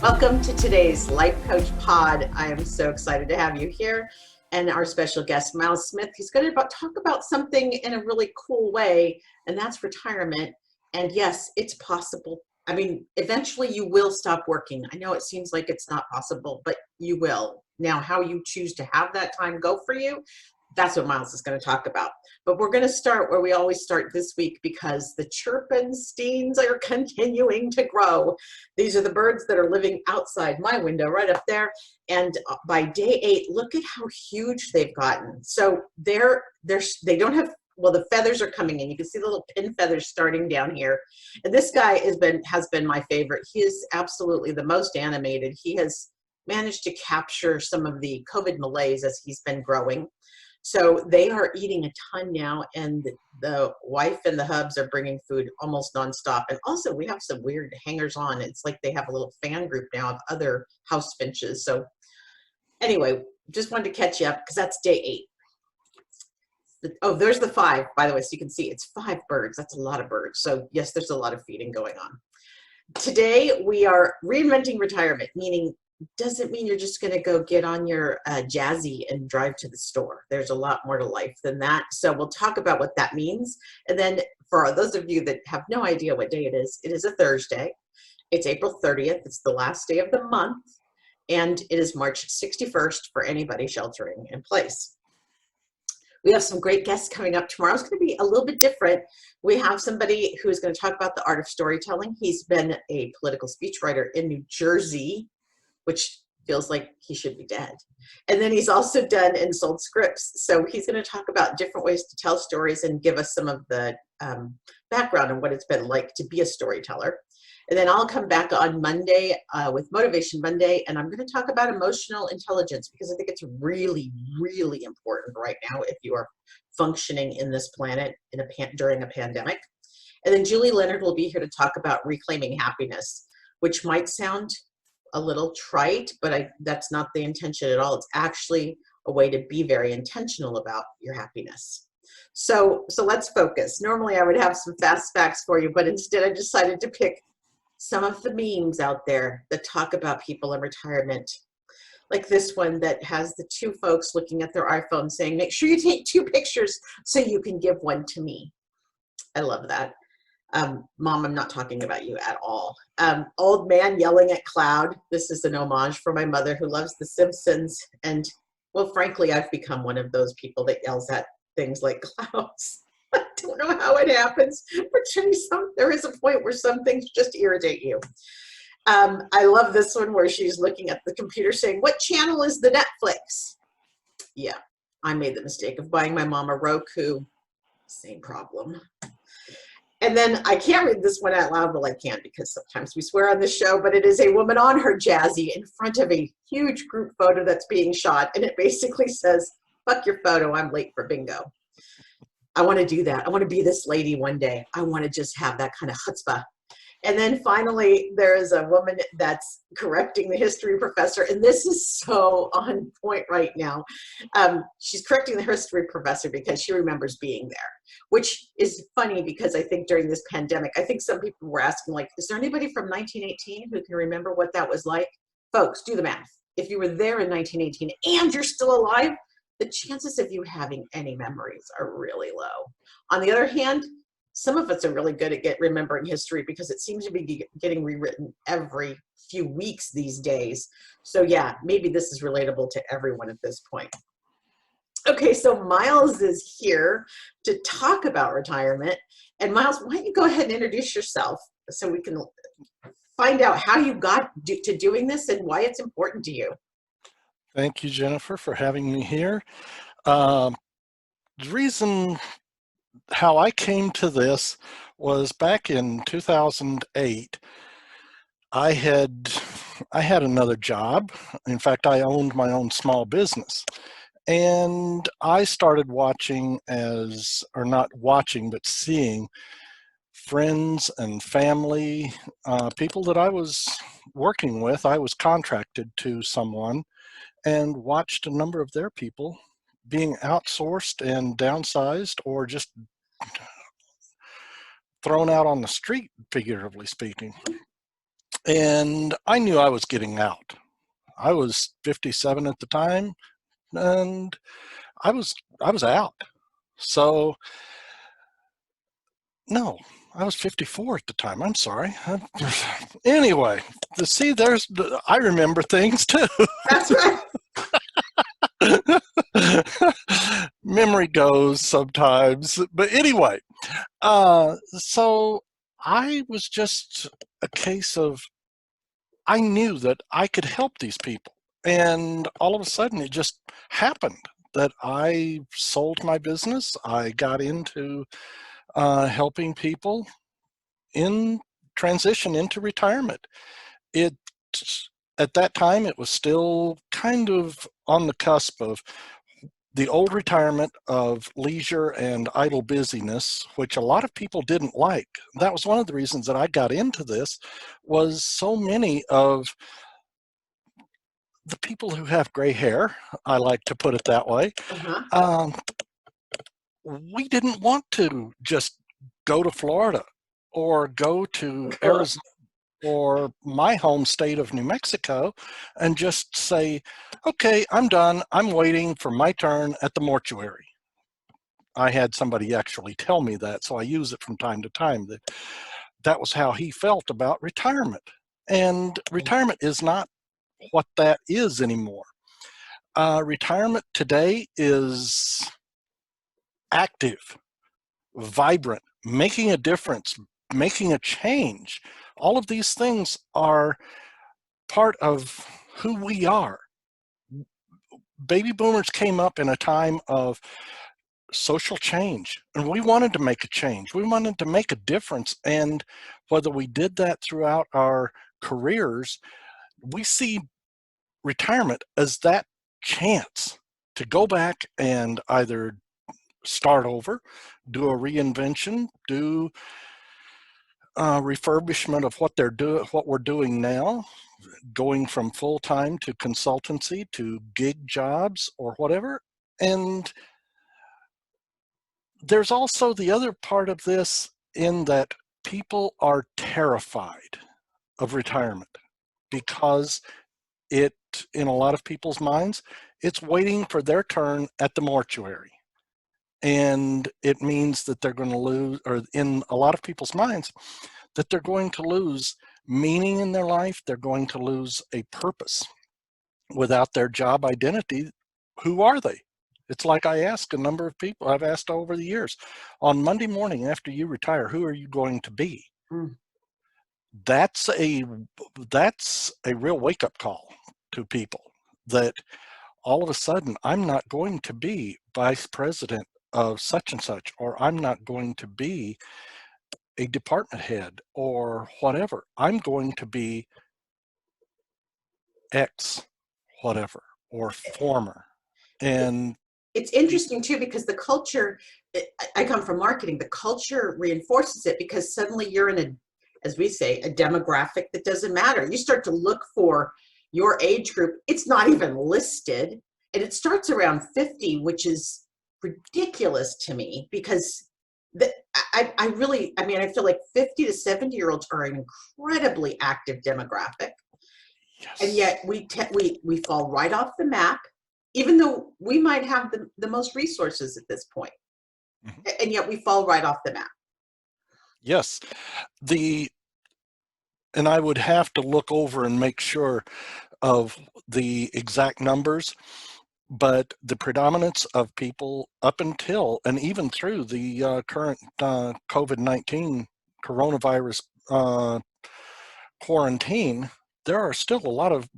Welcome to today's Life Coach Pod. I am so excited to have you here. And our special guest, Myles Smith, he's going to talk about something in a really cool way, and that's retirement. And yes, it's possible. I mean, eventually you will stop working. I know it seems like it's not possible, but you will. Now, how you choose to have that time go for you, that's what Myles is going to talk about. But we're going to start where we always start this week because the chirpensteins are continuing to grow. These are the birds that are living outside my window right up there. And by day 8, look at how huge they've gotten. So they don't have, well, the feathers are coming in. You can see the little pin feathers starting down here. And this guy has been my favorite. He is absolutely the most animated. He has managed to capture some of the COVID malaise as he's been growing. So they are eating a ton now, and the wife and the hubs are bringing food almost nonstop. And also we have some weird hangers on. It's like they have a little fan group now of other house finches. So anyway, just wanted to catch you up because that's day 8. Oh, there's the 5, by the way, so you can see it's 5 birds. That's a lot of birds. So yes, there's a lot of feeding going on. Today we are reinventing retirement, meaning doesn't mean you're just going to go get on your jazzy and drive to the store. There's a lot more to life than that. So we'll talk about what that means. And then for those of you that have no idea what day it is a Thursday. It's April 30th. It's the last day of the month. And it is March 61st for anybody sheltering in place. We have some great guests coming up tomorrow. It's going to be a little bit different. We have somebody who is going to talk about the art of storytelling. He's been a political speechwriter in New Jersey, which feels like he should be dead. And then he's also done and sold scripts. So he's going to talk about different ways to tell stories and give us some of the background on what it's been like to be a storyteller. And then I'll come back on Monday with Motivation Monday, and I'm going to talk about emotional intelligence because I think it's really, really important right now if you are functioning in this planet during a pandemic. And then Julie Leonard will be here to talk about reclaiming happiness, which might sound a little trite, but that's not the intention at all. It's actually a way to be very intentional about your happiness. So let's focus. Normally I would have some fast facts for you, but instead I decided to pick some of the memes out there that talk about people in retirement. Like this one that has the 2 folks looking at their iPhone saying, make sure you take 2 pictures so you can give one to me. I love that. Mom, I'm not talking about you at all. Old man yelling at cloud. This is an homage for my mother who loves The Simpsons. And well, frankly, I've become one of those people that yells at things like clouds. I don't know how it happens, but there is a point where some things just irritate you. I love this one where she's looking at the computer saying, what channel is the Netflix? Yeah, I made the mistake of buying my mom a Roku. Same problem. And then I can't read this one out loud. Well, I can't because sometimes we swear on this show, but it is a woman on her jazzy in front of a huge group photo that's being shot. And it basically says, fuck your photo, I'm late for bingo. I want to do that. I want to be this lady one day. I want to just have that kind of chutzpah. And then finally, there is a woman that's correcting the history professor. And this is so on point right now. She's correcting the history professor because she remembers being there, which is funny because I think during this pandemic, I think some people were asking, like, is there anybody from 1918 who can remember what that was like? Folks, do the math. If you were there in 1918 and you're still alive, the chances of you having any memories are really low. On the other hand, some of us are really good at remembering history because it seems to be getting rewritten every few weeks these days. So yeah, maybe this is relatable to everyone at this point. Okay, so Myles is here to talk about retirement. And Myles, why don't you go ahead and introduce yourself so we can find out how you got to doing this and why it's important to you. Thank you, Jennifer, for having me here. The reason how I came to this was back in 2008. I had another job. In fact, I owned my own small business. And I started watching or not watching, but seeing friends and family, people that I was working with. I was contracted to someone and watched a number of their people being outsourced and downsized or just thrown out on the street, figuratively speaking. And I knew I was getting out. I was 57 at the time, and I was out. So no, I was 54 at the time. I'm sorry. Anyway, see, I remember things too. That's right. Memory goes sometimes. But anyway, so I was just a case of, I knew that I could help these people. And all of a sudden it just happened that I sold my business. I got into helping people in transition into retirement. It At that time, it was still kind of on the cusp of the old retirement of leisure and idle busyness, which a lot of people didn't like. That was one of the reasons that I got into this, was so many of the people who have gray hair, I like to put it that way, Uh-huh. um, we didn't want to just go to Florida or go to Arizona or my home state of New Mexico and just say, okay, I'm done. I'm waiting for my turn at the mortuary. I had somebody actually tell me that, so I use it from time to time, that was how he felt about retirement. And retirement is not what that is anymore. Retirement today is active, vibrant, making a difference, making a change. All of these things are part of who we are. Baby boomers came up in a time of social change, and we wanted to make a change. We wanted to make a difference. And whether we did that throughout our careers, we see retirement as that chance to go back and either start over, do a reinvention, do refurbishment of what we're doing now, going from full-time to consultancy to gig jobs or whatever. And there's also the other part of this, in that people are terrified of retirement because it, in a lot of people's minds, it's waiting for their turn at the mortuary. And it means that they're going to lose, or in a lot of people's minds, that they're going to lose meaning in their life. They're going to lose a purpose. Without their job identity, who are they? It's like I ask a number of people, I've asked over the years, on Monday morning after you retire, who are you going to be? Mm. That's a real wake-up call to people, that all of a sudden I'm not going to be vice president of such and such, or I'm not going to be a department head or whatever. I'm going to be X whatever, or former. And It's interesting too, because the culture, I come from marketing, the culture reinforces it, because suddenly you're in a, as we say, a demographic that doesn't matter. You start to look for your age group, it's not even listed, and it starts around 50, which is ridiculous to me, because I really, I mean, I feel like 50 to 70-year-olds are an incredibly active demographic. And yes, yet we fall right off the map, even though we might have the most resources at this point. mhm, And yet we fall right off the map. yes, the and I would have to look over and make sure of the exact numbers, but the predominance of people up until and even through the current COVID-19 coronavirus quarantine, there are still a lot of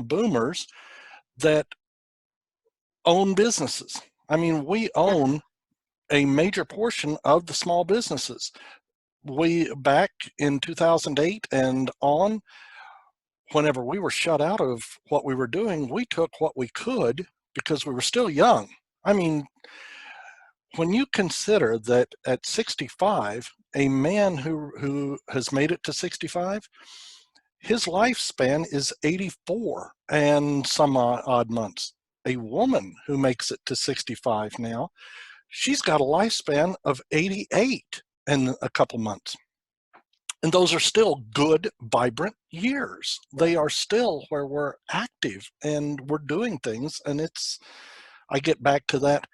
boomers that own businesses. I mean, we Yeah. own a major portion of the small businesses. We, back in 2008 and on, whenever we were shut out of what we were doing, we took what we could because we were still young. I mean, when you consider that at 65, a man who has made it to 65, his lifespan is 84 and some odd months. A woman who makes it to 65 now, she's got a lifespan of 88 and a couple months. And those are still good, vibrant years. They are still where we're active and we're doing things. And I get back to that.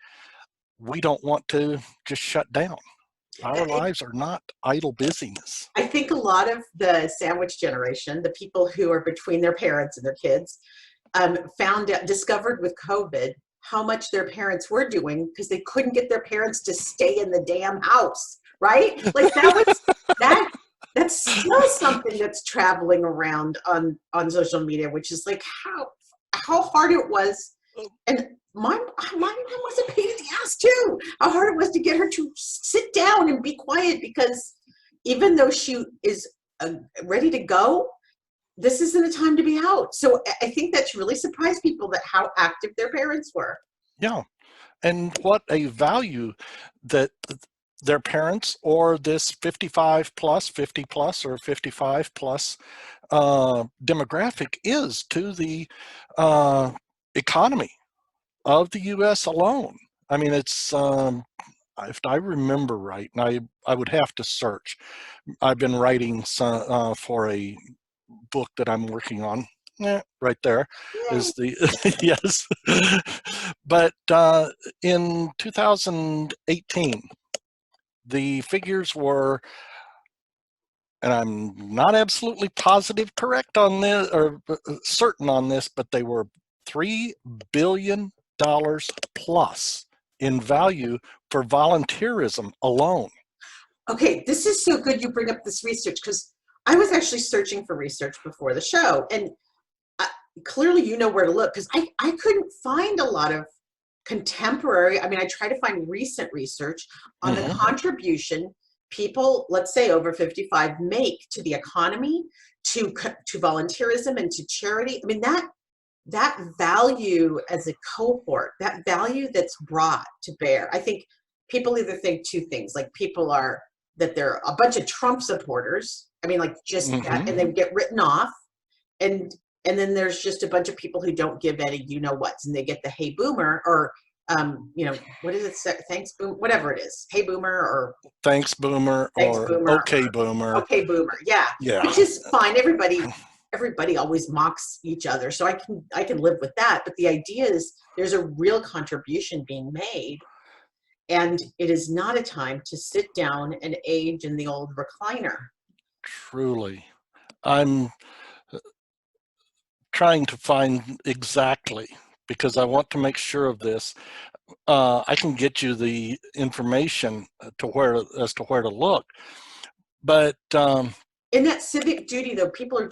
We don't want to just shut down. Our lives are not idle busyness. I think a lot of the sandwich generation, the people who are between their parents and their kids, discovered with COVID how much their parents were doing because they couldn't get their parents to stay in the damn house, right? Like that's still something that's traveling around on social media, which is like how hard it was. And my mom was a pain in the ass too. How hard it was to get her to sit down and be quiet because even though she is ready to go, this isn't a time to be out. So I think that's really surprised people that how active their parents were. Yeah. And what a value that their parents or this 55 plus, 50 plus, or 55 plus demographic is to the economy of the U.S. alone. I mean, it's if I remember right, and I would have to search. I've been writing for a book that I'm working on. Right there Yay. is the yes. But in 2018, the figures were, and I'm not absolutely positive correct on this or certain on this, but they were $3 billion plus in value for volunteerism alone. Okay, this is so good you bring up this research because I was actually searching for research before the show, and clearly you know where to look because I couldn't find a lot of contemporary. I mean, I try to find recent research on the contribution people, let's say over 55, make to the economy, to volunteerism, and to charity. I mean, that value as a cohort, that value that's brought to bear. I think people either think two things, like that they're a bunch of Trump supporters. I mean, like just that, and they get written off, and then there's just a bunch of people who don't give any you-know-whats, and they get the hey boomer, or what is it? Thanks boom, whatever it is. Hey boomer, or thanks boomer, thanks or boomer, okay boomer. Okay boomer, yeah. Yeah. Which is fine. Everybody always mocks each other, so I can live with that. But the idea is there's a real contribution being made, and it is not a time to sit down and age in the old recliner. Truly. I'm trying to find exactly, because I want to make sure of this. I can get you the information as to where to look, but in that civic duty, though, people are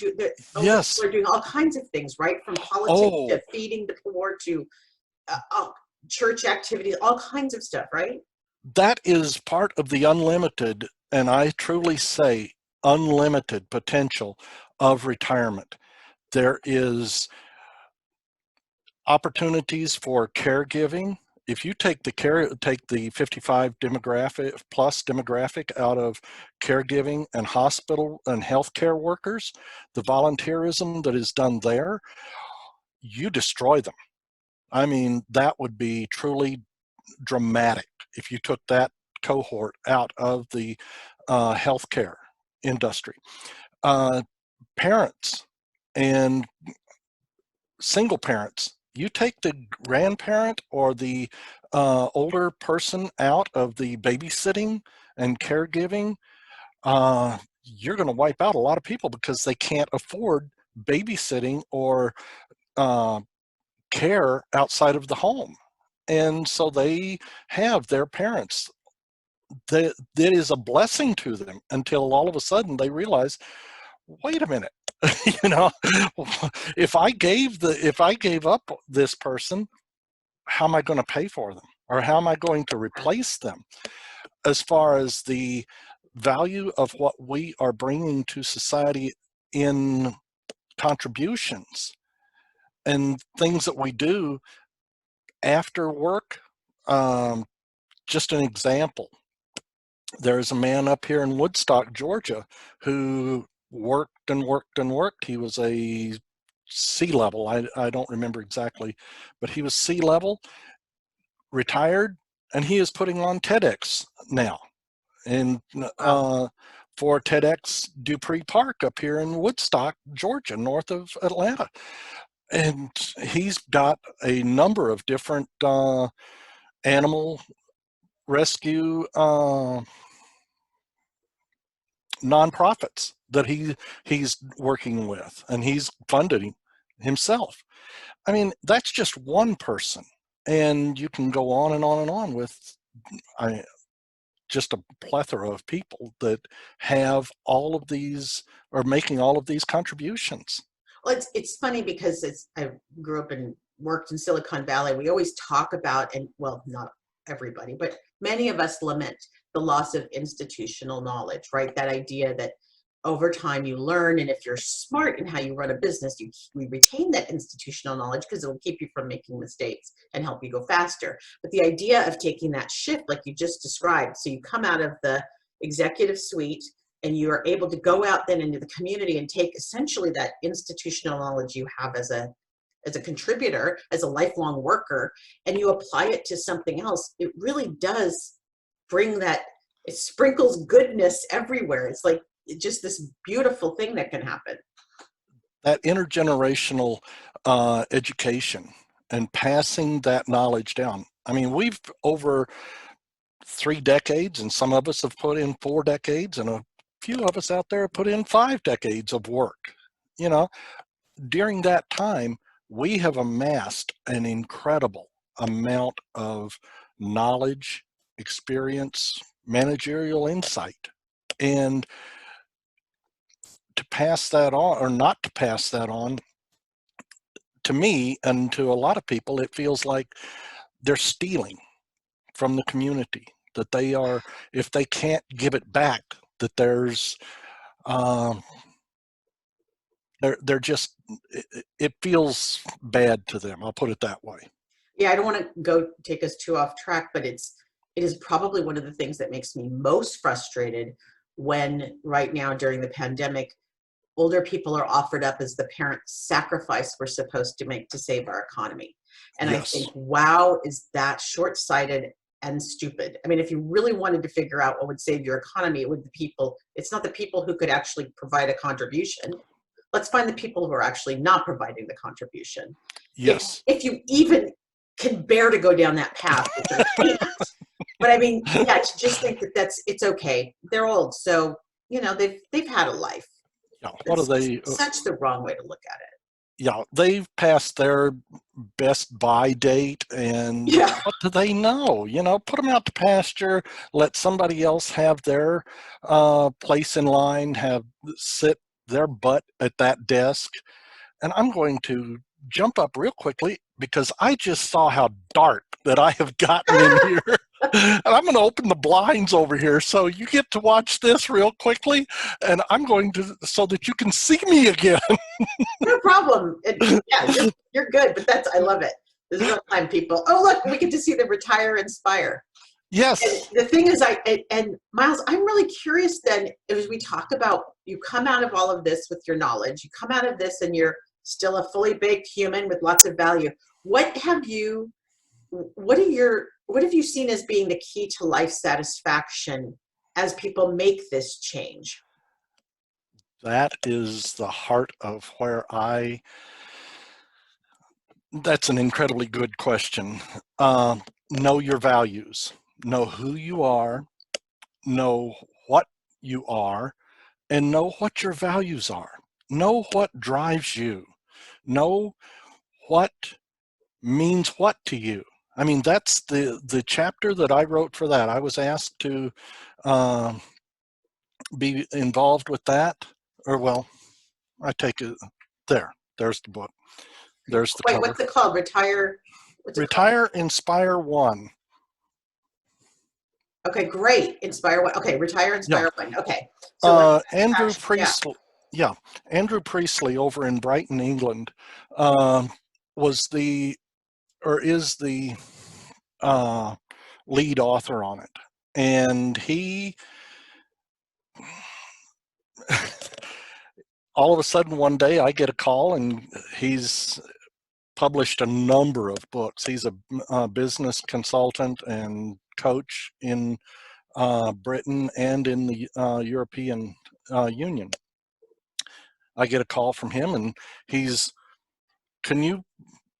yes, people are doing all kinds of things, right? From politics to feeding the poor to church activities, all kinds of stuff, right? That is part of the unlimited, and I truly say unlimited potential of retirement. There is opportunities for caregiving. If you take the 55 demographic out of caregiving and hospital and healthcare workers, the volunteerism that is done there, you destroy them. I mean, that would be truly dramatic if you took that cohort out of the healthcare industry. Parents and single parents, you take the grandparent or the older person out of the babysitting and caregiving, you're going to wipe out a lot of people because they can't afford babysitting or care outside of the home. And so they have their parents. That is a blessing to them until all of a sudden they realize, wait a minute, if I gave up this person, how am I going to pay for them, or how am I going to replace them? As far as the value of what we are bringing to society in contributions and things that we do after work. Just an example, there's a man up here in Woodstock, Georgia, who worked and worked and worked. He was a C-level. I don't remember exactly, but he was C-level, retired, and he is putting on TEDx now. And for TEDx Dupree Park up here in Woodstock, Georgia, north of Atlanta. And he's got a number of different animal rescue nonprofits that he's working with, and he's funded himself. I mean, that's just one person, and you can go on and on and on with just a plethora of people that have all of these, or making all of these contributions. Well, it's funny because I grew up and worked in Silicon Valley. We always talk about, and well, not everybody, but many of us lament the loss of institutional knowledge, right? That idea that over time you learn, and if you're smart in how you run a business, you retain that institutional knowledge because it will keep you from making mistakes and help you go faster. But the idea of taking that shift, like you just described, so you come out of the executive suite and you are able to go out then into the community and take essentially that institutional knowledge you have as a contributor, as a lifelong worker, and you apply it to something else, it really does bring that, it sprinkles goodness everywhere. It's like just this beautiful thing that can happen. That intergenerational education and passing that knowledge down. I mean, we've over 3 decades, and some of us have put in 4 decades, and a few of us out there have put in 5 decades of work. You know, during that time, we have amassed an incredible amount of knowledge, experience, managerial insight. And to pass that on, or not to pass that on, to me and to a lot of people, it feels like they're stealing from the community, that they are, if they can't give it back, that there's, they're just, it feels bad to them. I'll put it that way. Yeah, I don't want to go take us too off track, but it is probably one of the things that makes me most frustrated when right now during the pandemic, older people are offered up as the parent sacrifice we're supposed to make to save our economy. And I Yes. think, wow, is that short-sighted and stupid. I mean, if you really wanted to figure out what would save your economy, it would be people, it's not the people who could actually provide a contribution. Let's find the people who are actually not providing the contribution. Yes. If you even can bear to go down that path, which I can't. But I mean, yeah, to just think that it's okay. They're old, so you know they've had a life. Yeah. What are they? Such the wrong way to look at it. Yeah, they've passed their best buy date, and Yeah. what do they know? You know, put them out to pasture, let somebody else have their place in line, have sit their butt at that desk. And I'm going to jump up real quickly because I just saw how dark that I have gotten in here. And I'm going to open the blinds over here so you get to watch this real quickly, and I'm going to, so that you can see me again. No problem. Yeah, you're good, but I love it. This is real time, people. Oh, look, we get to see the Retire Inspire. Yes. And the thing is, and Myles, I'm really curious then, as we talk about, you come out of all of this with your knowledge, you come out of this and you're still a fully baked human with lots of value. What have you seen as being the key to life satisfaction as people make this change? That is the heart of where that's an incredibly good question. Know your values, know who you are, know what you are, and know what your values are. Know what drives you. Know what means what to you. I mean, that's the chapter that I wrote for that. I was asked to be involved with that, or well, I take it there. There's the book. There's the Wait, cover. what's it called? Retire? What's it called? Retire, Inspire, One. Okay, great. Inspire One. Okay, Retire, Inspire One. Okay. So Andrew Priestley. Yeah, Andrew Priestley over in Brighton, England, was the, or is the lead author on it, and he all of a sudden one day I get a call, and he's published a number of books. He's a business consultant and coach in Britain and in the European Union. I get a call from him, and can you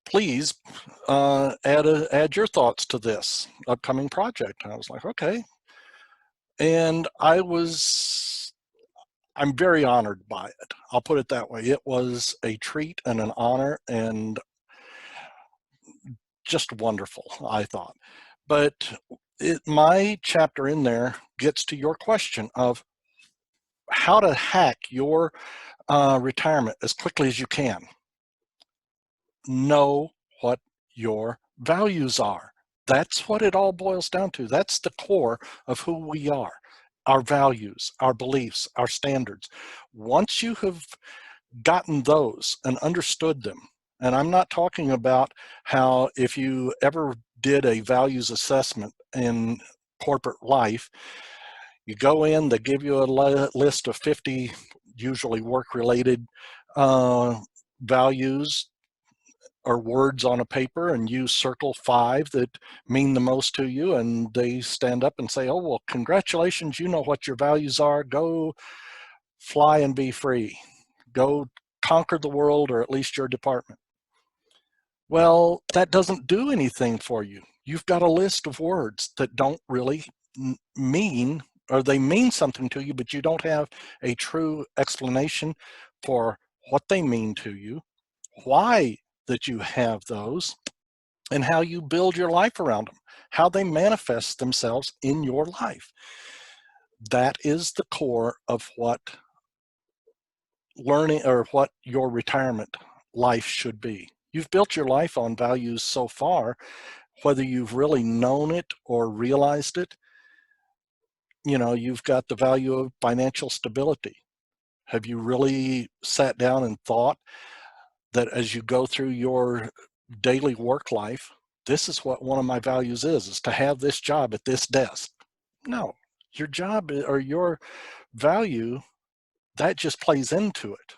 please add your thoughts to this upcoming project? And I was like, okay. And I'm very honored by it. I'll put it that way. It was a treat and an honor and just wonderful, I thought. But my chapter in there gets to your question of how to hack your retirement as quickly as you can. Know what your values are. That's what it all boils down to. That's the core of who we are. Our values, our beliefs, our standards. Once you have gotten those and understood them, and I'm not talking about how if you ever did a values assessment in corporate life, you go in, they give you a list of 50 usually work-related values or words on a paper, and you circle 5 that mean the most to you, and they stand up and say, oh, well, congratulations, you know what your values are. Go fly and be free. Go conquer the world, or at least your department. Well, that doesn't do anything for you. You've got a list of words that don't really mean, or they mean something to you, but you don't have a true explanation for what they mean to you, why that you have those, and how you build your life around them, how they manifest themselves in your life. That is the core of what learning, or what your retirement life should be. You've built your life on values so far, whether you've really known it or realized it. You know, you've got the value of financial stability. Have you really sat down and thought that as you go through your daily work life, this is what one of my values is to have this job at this desk? No, your job or your value, that just plays into it.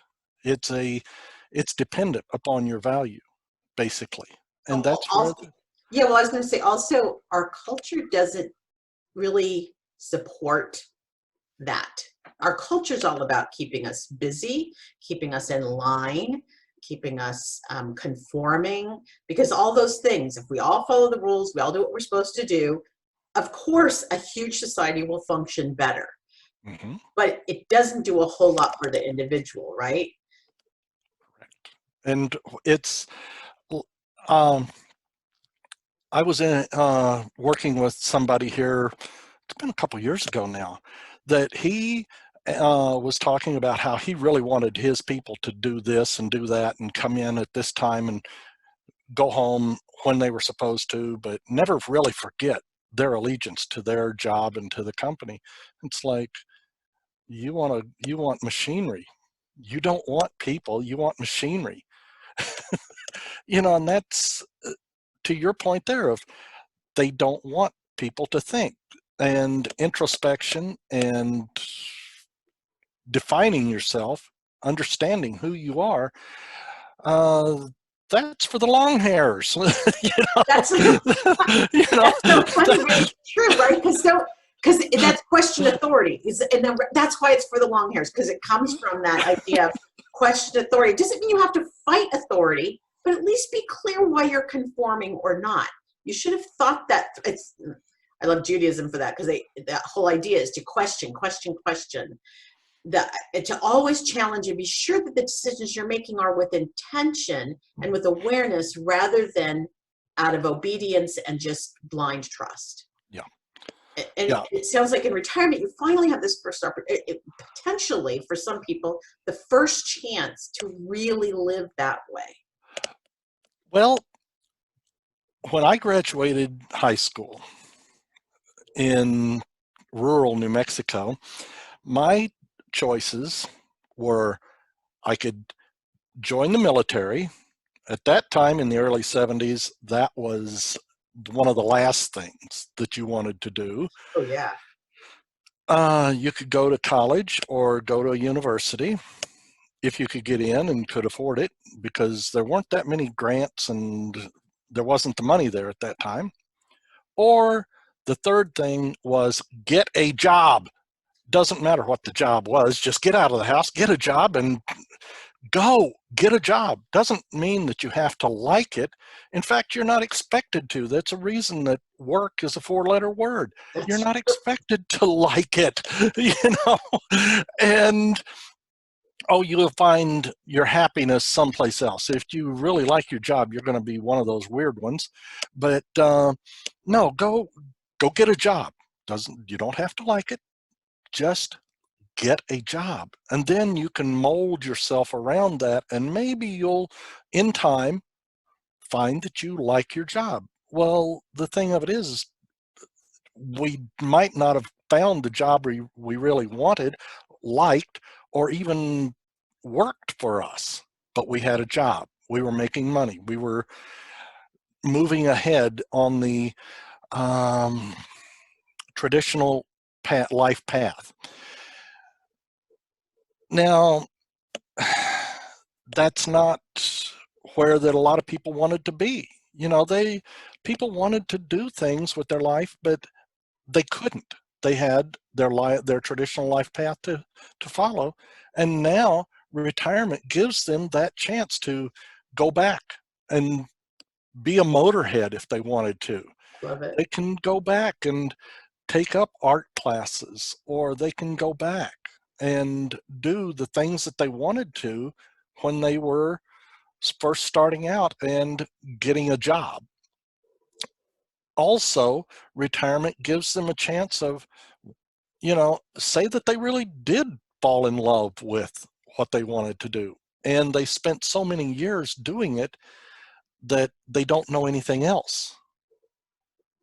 It's dependent upon your value, basically. And that's where yeah, well, I was going to say also, our culture doesn't really support that. Our culture is all about keeping us busy, keeping us in line, keeping us conforming, because all those things, if we all follow the rules, we all do what we're supposed to do, of course, a huge society will function better. Mm-hmm. But it doesn't do a whole lot for the individual, right? And it's, I was working with somebody here, it's been a couple years ago now, that he was talking about how he really wanted his people to do this and do that and come in at this time and go home when they were supposed to, but never really forget their allegiance to their job and to the company. It's like, you want machinery. You don't want people, you want machinery. You know, and that's to your point there of they don't want people to think, and introspection and defining yourself, understanding who you are. That's for the long hairs. You know? That's You know? that's so funny, but it's true, right? Because that's question authority, and then that's why it's for the long hairs, because it comes from that idea of question authority. It doesn't mean you have to fight authority, but at least be clear why you're conforming or not. You should have thought that. I love Judaism for that, because that whole idea is to question. To always challenge and be sure that the decisions you're making are with intention and with awareness, rather than out of obedience and just blind trust. Yeah. And Yeah. it sounds like in retirement, you finally have this first opportunity, potentially for some people, the first chance to really live that way. Well, when I graduated high school in rural New Mexico, my choices were I could join the military. At that time in the early 70s, that was one of the last things that you wanted to do. Oh, yeah. You could go to college or go to a university if you could get in and could afford it, because there weren't that many grants and there wasn't the money there at that time. Or The third thing was get a job. Doesn't matter what the job was, just get out of the house, get a job, and go get a job. Doesn't mean that you have to like it. In fact, you're not expected to. That's a reason that work is a 4-letter word. You're That's not expected to like it, and you'll find your happiness someplace else. If you really like your job, you're going to be one of those weird ones. But no, go get a job. You don't have to like it. Just get a job, and then you can mold yourself around that, and maybe you'll in time find that you like your job. Well, the thing of it is we might not have found the job we really wanted, liked, or even worked for us, but we had a job, we were making money, we were moving ahead on the um, traditional life path. Now, that's not where that a lot of people wanted to be. People wanted to do things with their life, but they couldn't. They had their traditional life path to follow, and now retirement gives them that chance to go back and be a motorhead if they wanted to. love it. They can go back and take up art classes, or they can go back and do the things that they wanted to when they were first starting out and getting a job. Also, retirement gives them a chance of, say that they really did fall in love with what they wanted to do, and they spent so many years doing it that they don't know anything else.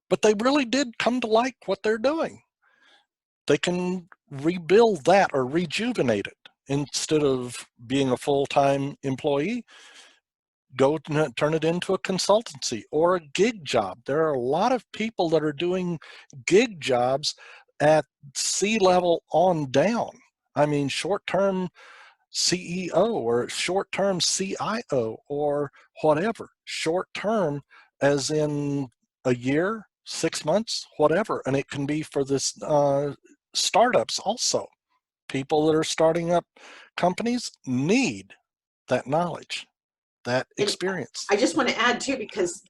But they really did come to like what they're doing. They can rebuild that or rejuvenate it. Instead of being a full-time employee, turn it into a consultancy or a gig job. There are a lot of people that are doing gig jobs at C-level on down. I mean, short-term CEO or short-term CIO or whatever. Short-term as in a year, 6 months, whatever. And it can be for this startups also. People that are starting up companies need that knowledge, that And experience. I just want to add too, because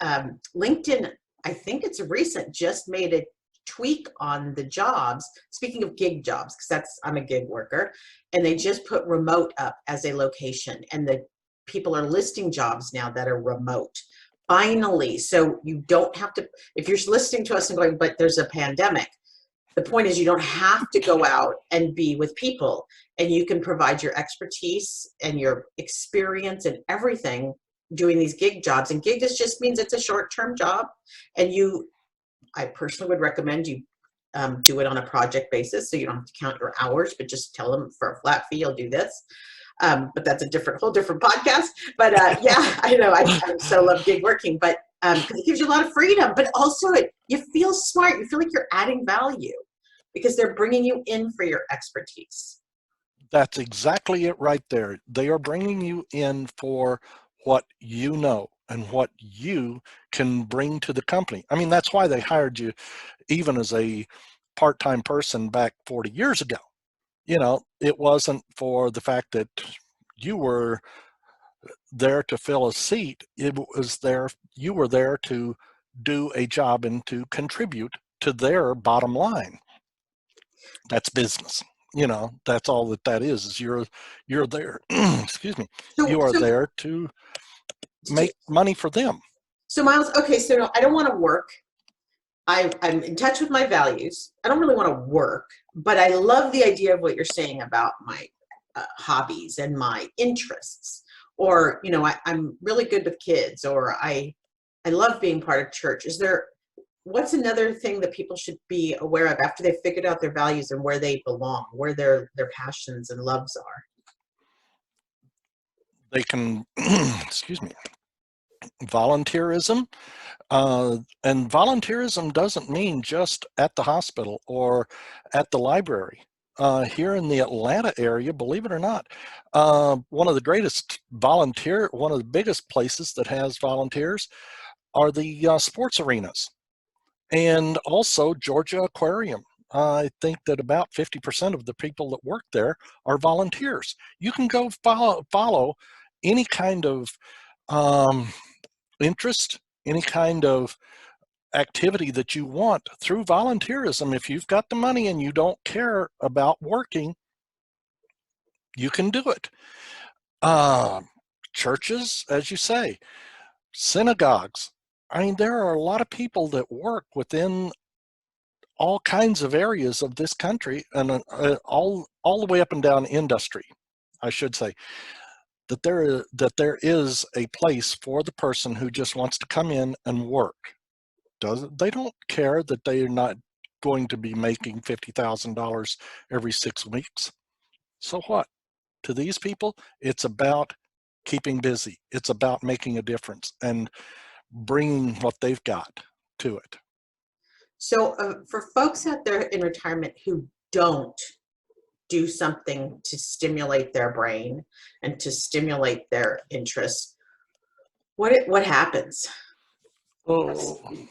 LinkedIn, I think it's recent, just made a tweak on the jobs. Speaking of gig jobs, because I'm a gig worker, and they just put remote up as a location, and the people are listing jobs now that are remote. Finally, so you don't have to, if you're listening to us and going, but there's a pandemic, the point is you don't have to go out and be with people, and you can provide your expertise and your experience and everything doing these gig jobs. And gig just means it's a short-term job, and I personally would recommend you do it on a project basis, so you don't have to count your hours, but just tell them for a flat fee you'll do this. But that's a whole different podcast. But yeah, I know I so love gig working, but because it gives you a lot of freedom, but also you feel smart. You feel like you're adding value because they're bringing you in for your expertise. That's exactly it right there. They are bringing you in for what you know and what you can bring to the company. I mean, that's why they hired you even as a part-time person back 40 years ago. It wasn't for the fact that you were there to fill a seat. You were there to do a job and to contribute to their bottom line. That's business. That's all that is you're there. Excuse me. So, You are so, there to make money for them. so Myles, okay, so I don't want to work. I'm in touch with my values. I don't really want to work, but I love the idea of what you're saying about my hobbies and my interests. Or, I'm really good with kids, or I love being part of church. What's another thing that people should be aware of after they've figured out their values and where they belong, where their passions and loves are? They can, excuse me, volunteerism. And volunteerism doesn't mean just at the hospital or at the library. Here in the Atlanta area, believe it or not, one of the biggest places that has volunteers are the sports arenas. and also Georgia Aquarium. I think that about 50% of the people that work there are volunteers. You can go follow any kind of um, interest, any kind of activity that you want through volunteerism. If you've got the money and you don't care about working, you can do it. Churches, as you say, synagogues. I mean, there are a lot of people that work within all kinds of areas of this country, and all the way up and down industry, I should say, that there is a place for the person who just wants to come in and work. They don't care that they are not going to be making $50,000 every 6 weeks. So what? To these people, it's about keeping busy. It's about making a difference and bringing what they've got to it. So for folks out there in retirement who don't do something to stimulate their brain and to stimulate their interests, what happens? Oh,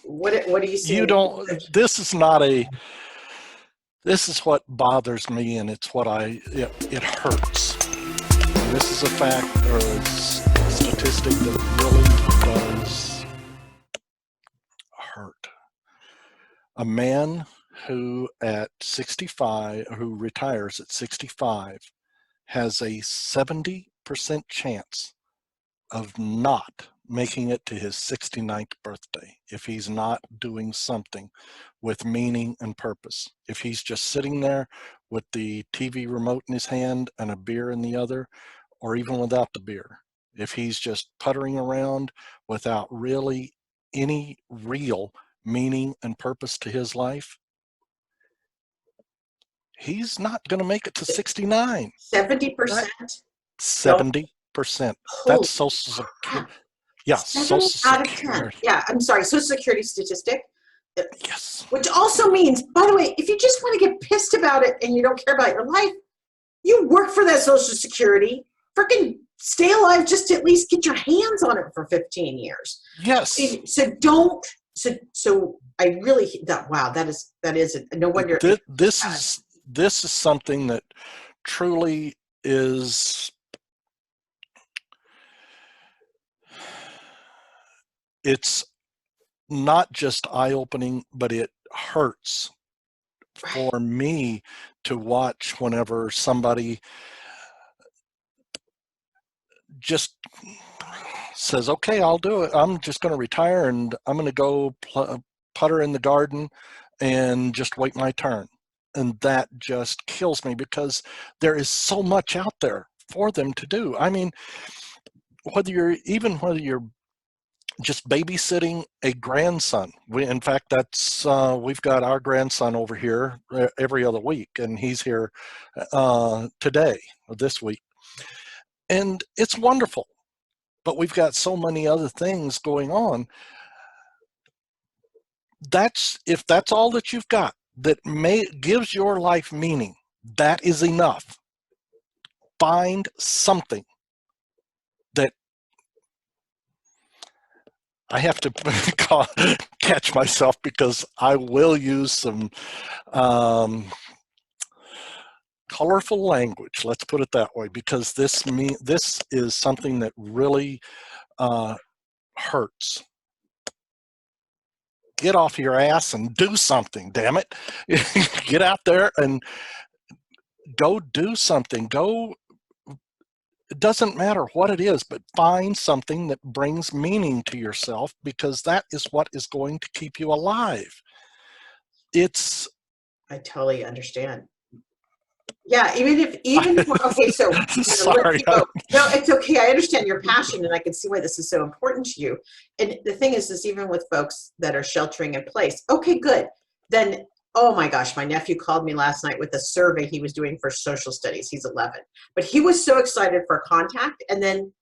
What do you see? you don't. This is what bothers me, and it's what it hurts. And this is a fact or a statistic that really does hurt. A man who who retires at 65 has a 70% chance of not making it to his 69th birthday if he's not doing something with meaning and purpose. If he's just sitting there with the TV remote in his hand and a beer in the other, or even without the beer, if he's just puttering around without really any real meaning and purpose to his life, he's not going to make it to 69. 70%? 70%. That's Social Security. Yeah, Social Out of 10. Security. Yeah, I'm sorry, Social Security statistic. Yes. Which also means, by the way, if you just want to get pissed about it and you don't care about your life, you work for that Social Security. Freaking stay alive just to at least get your hands on it for 15 years. Yes. So don't. So I really thought, wow, that is no wonder. This is something that truly is. It's not just eye-opening, but it hurts for me to watch whenever somebody just says, okay, I'll do it. I'm just going to retire and I'm going to go putter in the garden and just wait my turn. And that just kills me because there is so much out there for them to do. I mean, whether you're just babysitting a grandson. In fact, that's we've got our grandson over here every other week, and he's here today or this week, and it's wonderful. But we've got so many other things going on. If that's all that you've got that gives your life meaning, that is enough. Find something that. I have to catch myself because I will use some colorful language. Let's put it that way, because this is something that really hurts. Get off your ass and do something, damn it. Get out there and go do something. It doesn't matter what it is, but find something that brings meaning to yourself, because that is what is going to keep you alive. I totally understand. Yeah, okay, so sorry. No, it's okay. I understand your passion, and I can see why this is so important to you. And the thing is even with folks that are sheltering in place, okay, good. Then, oh my gosh, my nephew called me last night with a survey he was doing for social studies. He's 11, but he was so excited for contact. And then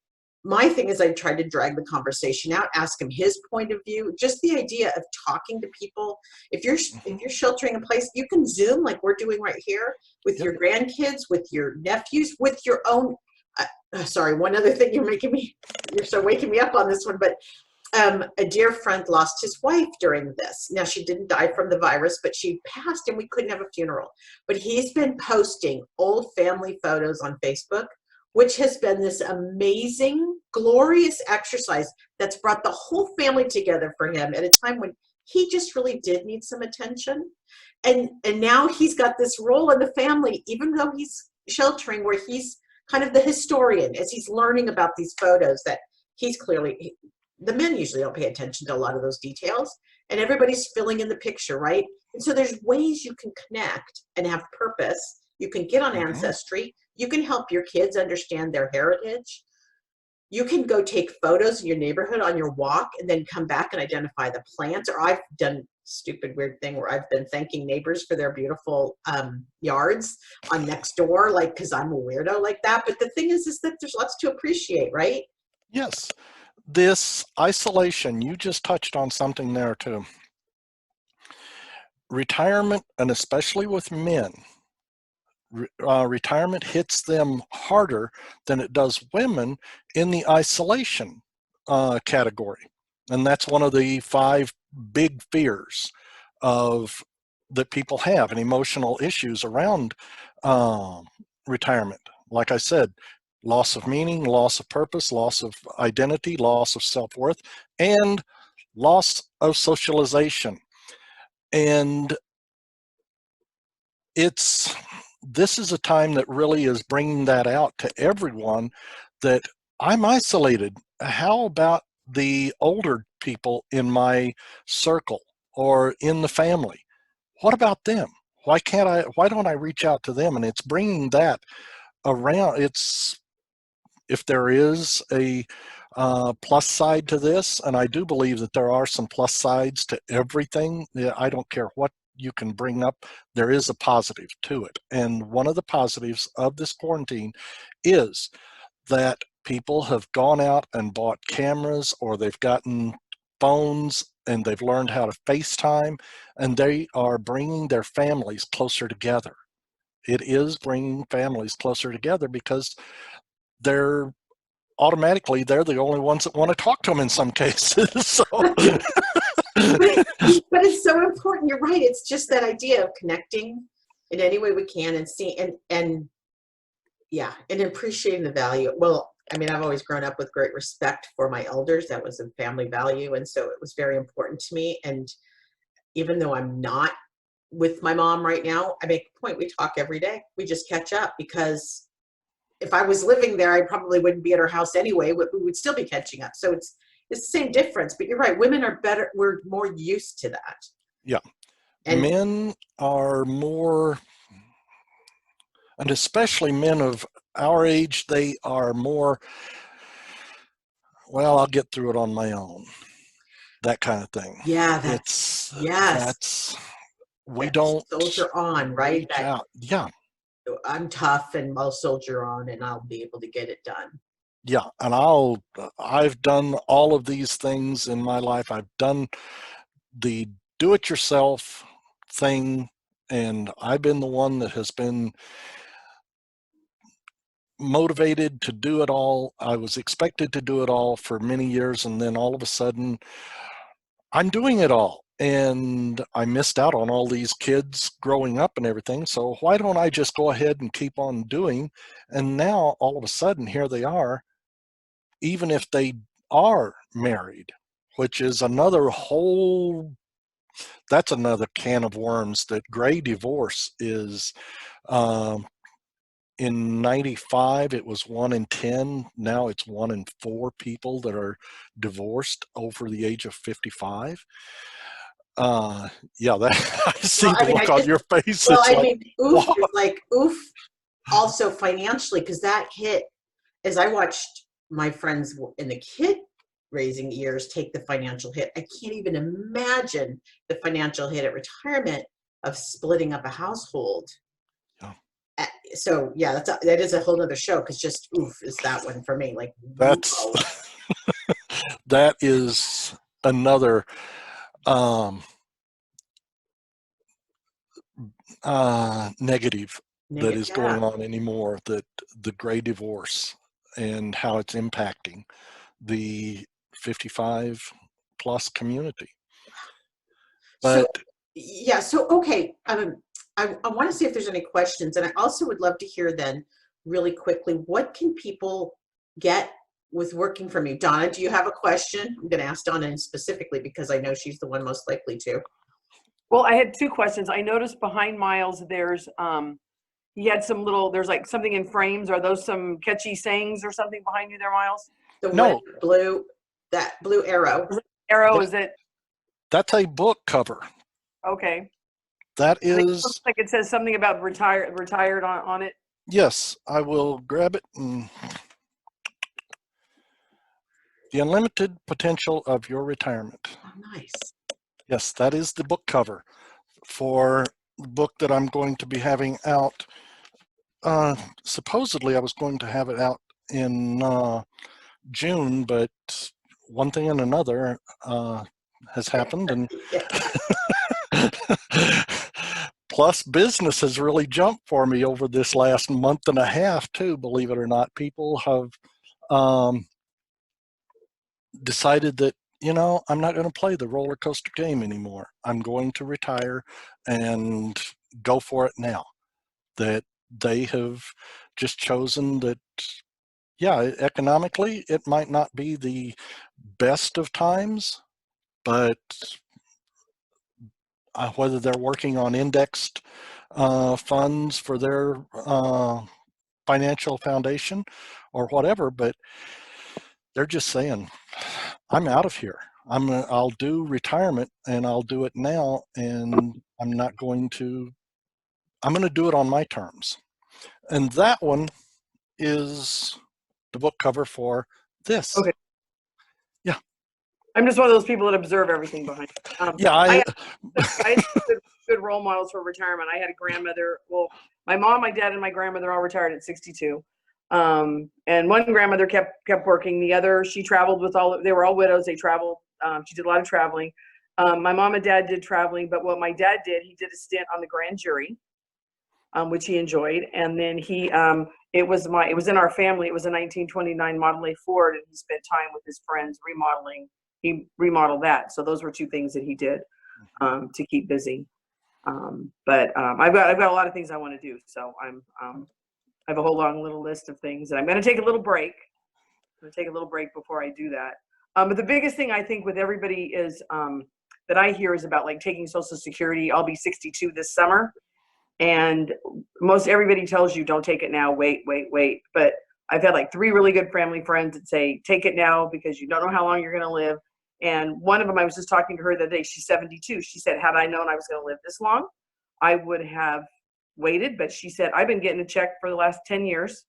my thing is I tried to drag the conversation out, ask him his point of view, just the idea of talking to people. If you're sheltering in place, you can Zoom like we're doing right here with your grandkids, with your nephews, with your own. Sorry, one other thing you're so waking me up on this one, but A dear friend lost his wife during this. Now, she didn't die from the virus, but she passed and we couldn't have a funeral. But he's been posting old family photos on Facebook, which has been this amazing, glorious exercise that's brought the whole family together for him at a time when he just really did need some attention. And now he's got this role in the family, even though he's sheltering, where he's kind of the historian as he's learning about these photos that he's clearly, the men usually don't pay attention to a lot of those details, and everybody's filling in the picture, right? And so there's ways you can connect and have purpose. You can get on Mhm. Ancestry. You can help your kids understand their heritage. You can go take photos in your neighborhood on your walk and then come back and identify the plants. Or I've done stupid weird thing where I've been thanking neighbors for their beautiful yards on next door, like, because I'm a weirdo like that. But the thing is that there's lots to appreciate, right? Yes, this isolation, you just touched on something there too. Retirement, and especially with men, retirement hits them harder than it does women in the isolation category. And that's one of the 5 big fears of that people have, and emotional issues around retirement. Like I said, loss of meaning, loss of purpose, loss of identity, loss of self-worth, and loss of socialization. And it's this is a time that really is bringing that out to everyone, that I'm isolated. How about the older people in my circle or in the family? What about them? Why don't I reach out to them? And it's bringing that around. It's If there is a plus side to this, and I do believe that there are some plus sides to everything. Yeah, I don't care what you can bring up, there is a positive to it. And one of the positives of this quarantine is that people have gone out and bought cameras, or they've gotten phones and they've learned how to FaceTime, and they are bringing their families closer together. It is bringing families closer together because they're they're the only ones that want to talk to them in some cases. So But it's so important. You're right. It's just that idea of connecting in any way we can and see and yeah, and appreciating the value. Well, I mean, I've always grown up with great respect for my elders. That was a family value, and so it was very important to me. And even though I'm not with my mom right now, I make a point, we talk every day. We just catch up, because if I was living there, I probably wouldn't be at her house anyway. We would still be catching up. So it's the same difference. But you're right. Women are better. We're more used to that. yeah, And men are more, and especially men of our age, they are more, well, I'll get through it on my own, that kind of thing. yeah, It's yes, that's We that don't soldier on, right? reach That out. Yeah, I'm tough and I'll soldier on and I'll be able to get it done. yeah, and I've done all of these things in my life. I've done the do-it-yourself thing, and I've been the one that has been motivated to do it all. I was expected to do it all for many years, and then all of a sudden, I'm doing it all. And I missed out on all these kids growing up and everything. So why don't I just go ahead and keep on doing? And now all of a sudden, here they are, even if they are married, which is that's another can of worms. That gray divorce is, um, in 95, it was 1 in 10. Now it's 1 in 4 people that are divorced over the age of 55. Uh, yeah, that I Well, see the I mean, look on your face. well, It's I like, mean, oof what? is like oof also financially, because that hit as I watched my friends in the kid raising years take the financial hit. I can't even imagine the financial hit at retirement of splitting up a household. Yeah, So yeah, that is a whole other show, because just oof is that one for me. Like, that's whoa. that is another um, negative that Negative, is yeah. going on anymore. That the gray divorce and how it's impacting the 55 plus community. So, But yeah, so, okay, I want to see if there's any questions, and I also would love to hear then, really quickly, what can people get with working from you? Donna, do you have a question? I'm going to ask Donna specifically because I know she's the one most likely to. Well, I had two questions. I noticed behind Myles, there's he had some little, there's like something in frames. Are those some catchy sayings or something behind you there, Myles? The no, blue, that blue arrow. Arrow, that, is it? that's a book cover. Okay. That It is, looks like it says something about retired on it. yes, I will grab it. And the unlimited potential of your retirement. Oh, nice. Yes, that is the book cover for the book that I'm going to be having out. Supposedly, I was going to have it out in June, but one thing and another has happened, and plus business has really jumped for me over this last month and a half too, believe it or not. People have decided that, I'm not going to play the roller coaster game anymore. I'm going to retire and go for it now. That they have just chosen that, yeah, economically, it might not be the best of times, but whether they're working on indexed funds for their financial foundation or whatever, but they're just saying, I'm out of here. I'll do retirement and I'll do it now, and I'm going to do it on my terms. And that one is the book cover for this. Okay. Yeah. I'm just one of those people that observe everything behind. Yeah, I had good role models for retirement. I had a grandmother. Well, my mom, my dad, and my grandmother all retired at 62. And one grandmother kept working. The other, she traveled with they were all widows. They traveled. She did a lot of traveling. My mom and dad did traveling, but what my dad did, he did a stint on the grand jury, which he enjoyed. And then it was in our family. It was a 1929 Model A Ford, and he spent time with his friends remodeling. He remodeled that. So those were two things that he did to keep busy. But I've got a lot of things I want to do. So I have a whole long little list of things, and I'm going to take a little break. I'm going to take a little break before I do that. But the biggest thing I think with everybody is that I hear is about like taking Social Security. I'll be 62 this summer, and most everybody tells you don't take it now. Wait. But I've had like 3 really good family friends that say take it now because you don't know how long you're going to live. And one of them, I was just talking to her the other day. She's 72. She said, had I known I was going to live this long, I would have waited. But she said, I've been getting a check for the last 10 years.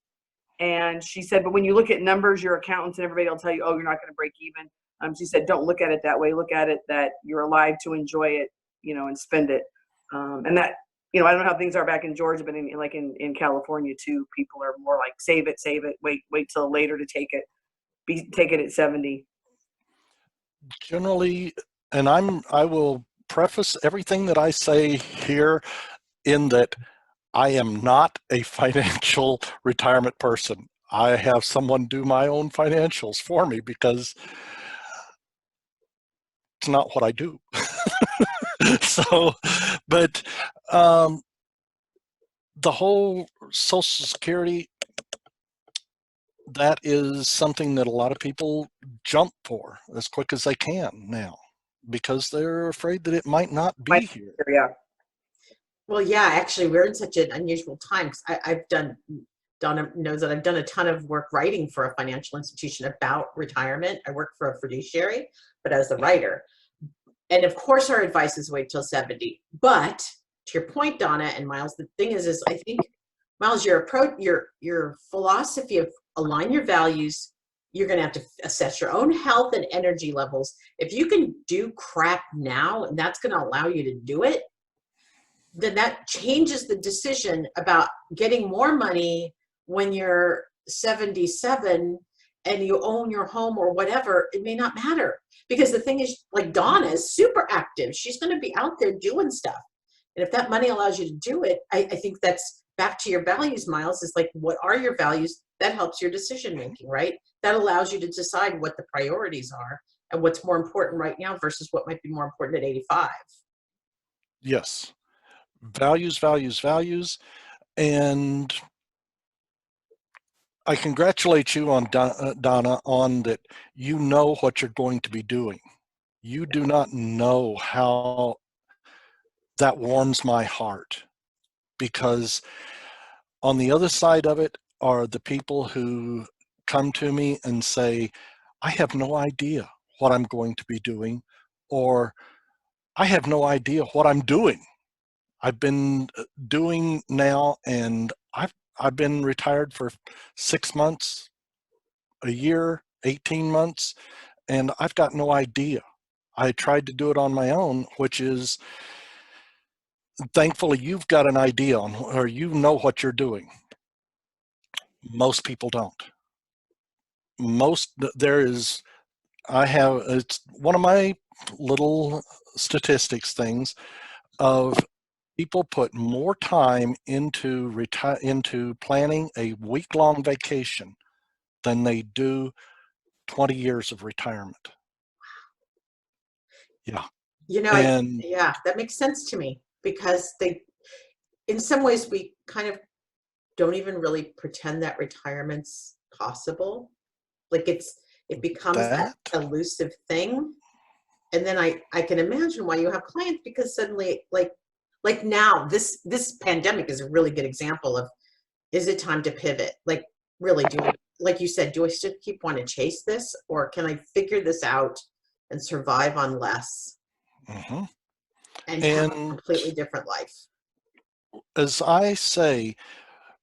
And she said, but when you look at numbers, your accountants and everybody will tell you, oh, you're not going to break even. She said, don't look at it that way. Look at it that you're alive to enjoy it, and spend it. And that, I don't know how things are back in Georgia, but in California too, people are more like save it, wait till later to take it, take it at 70. Generally, and I will preface everything that I say here in that I am not a financial retirement person. I have someone do my own financials for me because it's not what I do. So, but the whole Social Security, that is something that a lot of people jump for as quick as they can now because they're afraid that it might not be here. Yeah. Well, yeah, actually, we're in such an unusual time. Donna knows that I've done a ton of work writing for a financial institution about retirement. I work for a fiduciary, but as a writer. And of course, our advice is wait till 70. But to your point, Donna and Myles, the thing is I think, Myles, your approach, your philosophy of align your values, you're going to have to assess your own health and energy levels. If you can do crap now, and that's going to allow you to do it, then that changes the decision about getting more money when you're 77 and you own your home or whatever. It may not matter, because the thing is, like, Donna is super active. She's going to be out there doing stuff. And if that money allows you to do it, I think that's back to your values, Myles, is like, what are your values? That helps your decision making, right? That allows you to decide what the priorities are and what's more important right now versus what might be more important at 85. Yes. Values, values, values. And I congratulate you on Donna on that. You know what you're going to be doing. You do not know how that warms my heart, because on the other side of it are the people who come to me and say, I have no idea what I'm going to be doing, or I have no idea what I'm doing. I've been doing now, and I've been retired for 6 months, a year, 18 months, and I've got no idea. I tried to do it on my own, which is, thankfully, you've got an idea on, or you know what you're doing. Most people don't. It's one of my little statistics things of people put more time into planning a week-long vacation than they do 20 years of retirement. Yeah. You know, And yeah, that makes sense to me because in some ways, we kind of don't even really pretend that retirement's possible. Like it becomes that that, elusive thing. And then I can imagine why you have clients, because suddenly, like now, this pandemic is a really good example of, is it time to pivot? Like, really, like you said, do I still keep wanting to chase this, or can I figure this out and survive on less mhm. and have a And completely different life? as I say,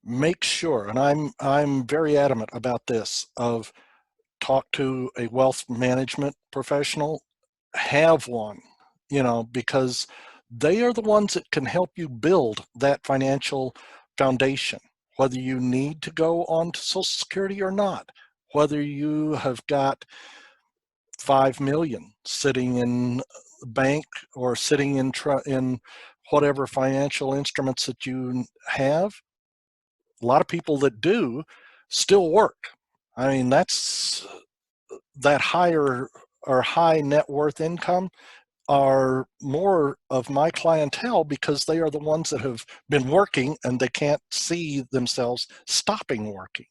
make sure, and I'm very adamant about this, of talk to a wealth management professional, have one, because they are the ones that can help you build that financial foundation, whether you need to go on to Social Security or not, whether you have got 5 million sitting in the bank or sitting in whatever financial instruments that you have. A lot of people that do still work. I mean, that's that higher or high net worth income are more of my clientele, because they are the ones that have been working and they can't see themselves stopping working.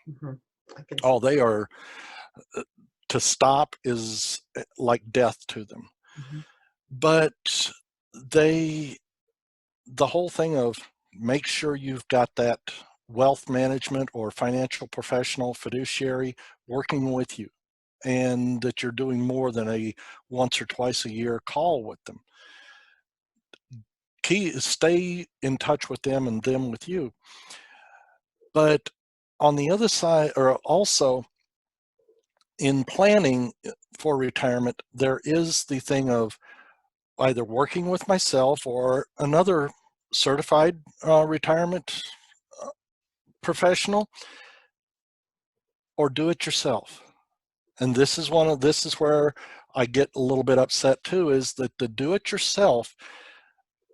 Mhm. I can see. Oh, they are, to stop is like death to them. Mhm. But they, the whole thing of make sure you've got that wealth management or financial professional fiduciary working with you, and that you're doing more than a once or twice a year call with them. Key is stay in touch with them and them with you. But on the other side, or also in planning for retirement, there is the thing of either working with myself or another certified retirement professional, or do it yourself. And this is where I get a little bit upset too, is that the do it yourself,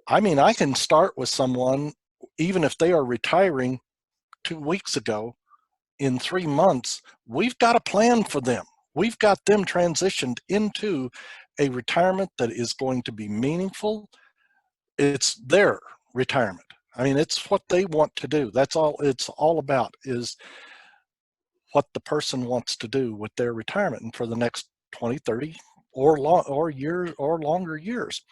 I mean, I can start with someone, even if they are retiring 2 weeks ago. In 3 months, we've got a plan for them. We've got them transitioned into a retirement that is going to be meaningful. It's their retirement. I mean, it's what they want to do. That's all it's all about, is what the person wants to do with their retirement and for the next 20, 30 or years or longer years.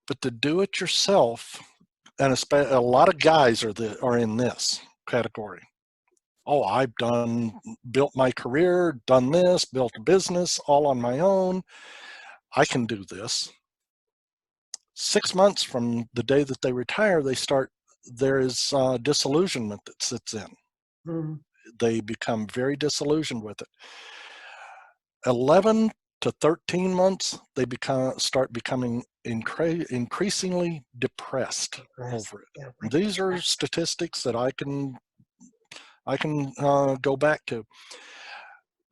But to do it yourself, and especially a lot of guys are in this category. Oh, I've built my career, done this, built a business all on my own. I can do this. 6 months from the day that they retire, there is disillusionment that sits in. Mhm. They become very disillusioned with it. 11 to 13 months, they start becoming increasingly depressed over it. Yeah, And these are statistics that I can go back to.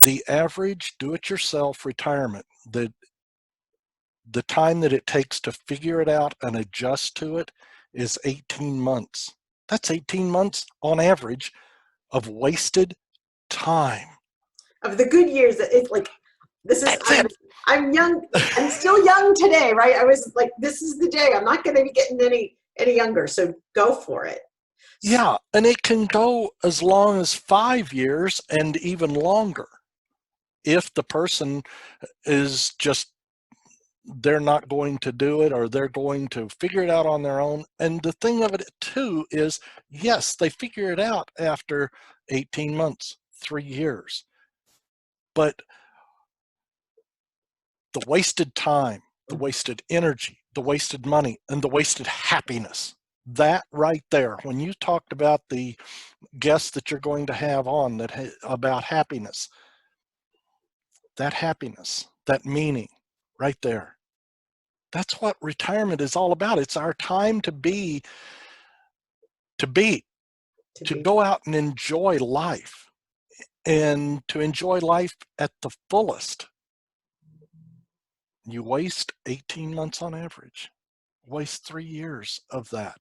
The average do-it-yourself retirement, the time that it takes to figure it out and adjust to it, is 18 months. That's 18 months on average of wasted time. Of the good years, it's like, this is, That's it. I'm young, I'm still young today, right? I was like, this is the day. I'm not going to be getting any younger, so go for it. Yeah, and it can go as long as 5 years and even longer if the person is just, they're not going to do it, or they're going to figure it out on their own. And the thing of it too is, yes, they figure it out after 18 months, 3 years. But the wasted time, the wasted energy, the wasted money, and the wasted happiness, that right there, when you talked about the guests that you're going to have on about happiness, that happiness, that meaning right there, that's what retirement is all about. It's our time to to be, to go out and enjoy life, and to enjoy life at the fullest. You waste 18 months on average, waste 3 years of that.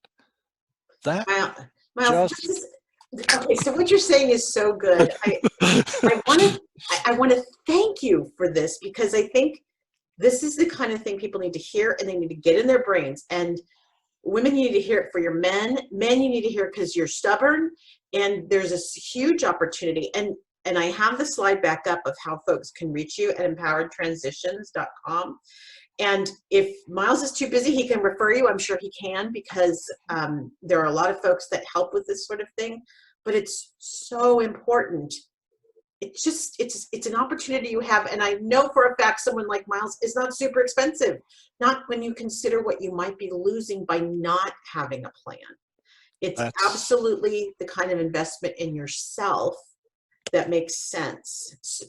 That Myles, just okay, so what you're saying is so good. I want to thank you for this, because I think this is the kind of thing people need to hear, and they need to get in their brains. And women, you need to hear it for your men. Men, you need to hear it because you're stubborn, and there's this huge opportunity. And I have the slide back up of how folks can reach you at empoweredtransitions.com. And if Myles is too busy, he can refer you. I'm sure he can, because there are a lot of folks that help with this sort of thing. But it's so important. It's an opportunity you have. And I know for a fact someone like Myles is not super expensive, not when you consider what you might be losing by not having a plan. It's absolutely the kind of investment in yourself that makes sense.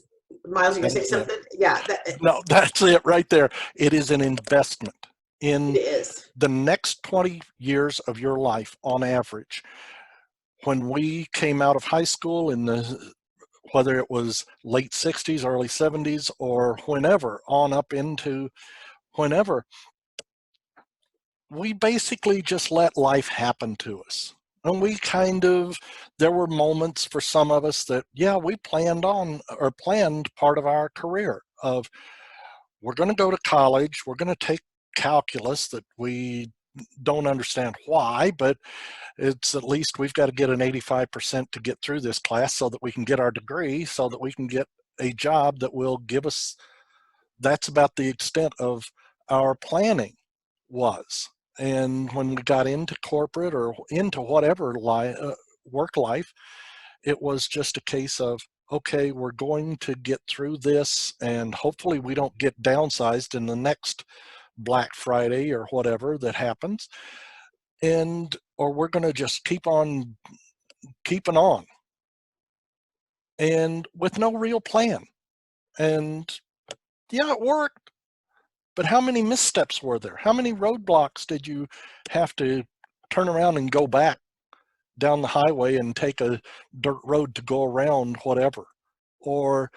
Myles, you gonna say something? Yeah. No, that's it right there. It is an investment in the next 20 years of your life on average. When we came out of high school in whether it was late 60s, early 70s, or whenever, on up into whenever, we basically just let life happen to us. And we there were moments for some of us that, yeah, we planned part of our career of, we're going to go to college, we're going to take calculus that we don't understand why, but it's, at least we've got to get an 85% to get through this class so that we can get our degree, so that we can get a job that will give us, that's about the extent of our planning was. And when we got into corporate or into whatever work life, it was just a case of, okay, we're going to get through this, and hopefully we don't get downsized in the next Black Friday or whatever that happens, or we're going to just keep on keeping on, and with no real plan. And yeah, it worked, but how many missteps were there? How many roadblocks did you have to turn around and go back down the highway and take a dirt road to go around whatever? Or,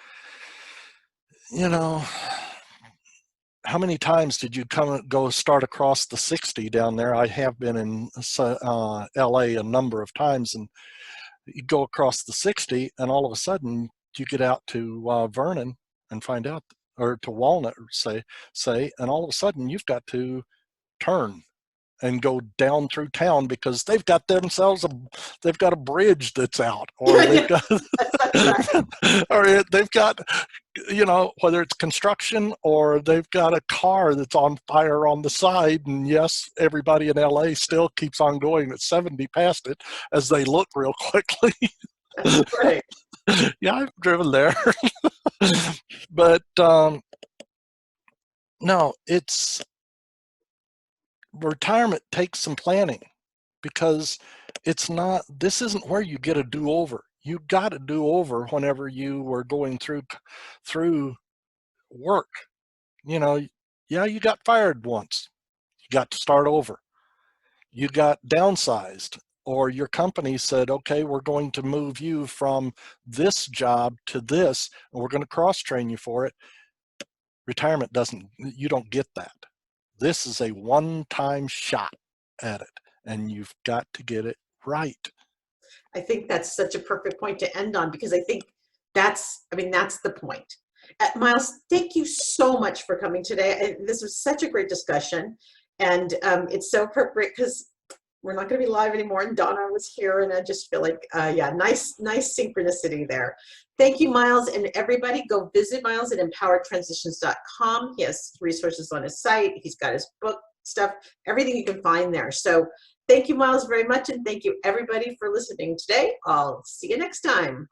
how many times did you go start across the 60 down there? I have been in LA a number of times, and you go across the 60, and all of a sudden you get out to Vernon and find out, or to Walnut, say, and all of a sudden you've got to turn and go down through town because they've got a bridge that's out, or they've got or they've got, whether it's construction, or they've got a car that's on fire on the side. And yes, everybody in LA still keeps on going at 70 past it as they look real quickly. That's right. Yeah, I've driven there. But no, retirement takes some planning, because this isn't where you get a do-over. You got a do-over whenever you were going through work. Yeah, you got fired once. You got to start over. You got downsized, or your company said, okay, we're going to move you from this job to this, and we're going to cross-train you for it. Retirement you don't get that. This is a one-time shot at it, and you've got to get it right. I think that's such a perfect point to end on, because I think that's the point. Myles, thank you so much for coming today. This was such a great discussion, and it's so appropriate because we're not going to be live anymore, and Donna was here, and I just feel like, yeah, nice synchronicity there. Thank you, Myles, and everybody go visit Myles at empoweredtransitions.com. He has resources on his site. He's got his book stuff, everything you can find there. So thank you, Myles, very much, and thank you, everybody, for listening today. I'll see you next time.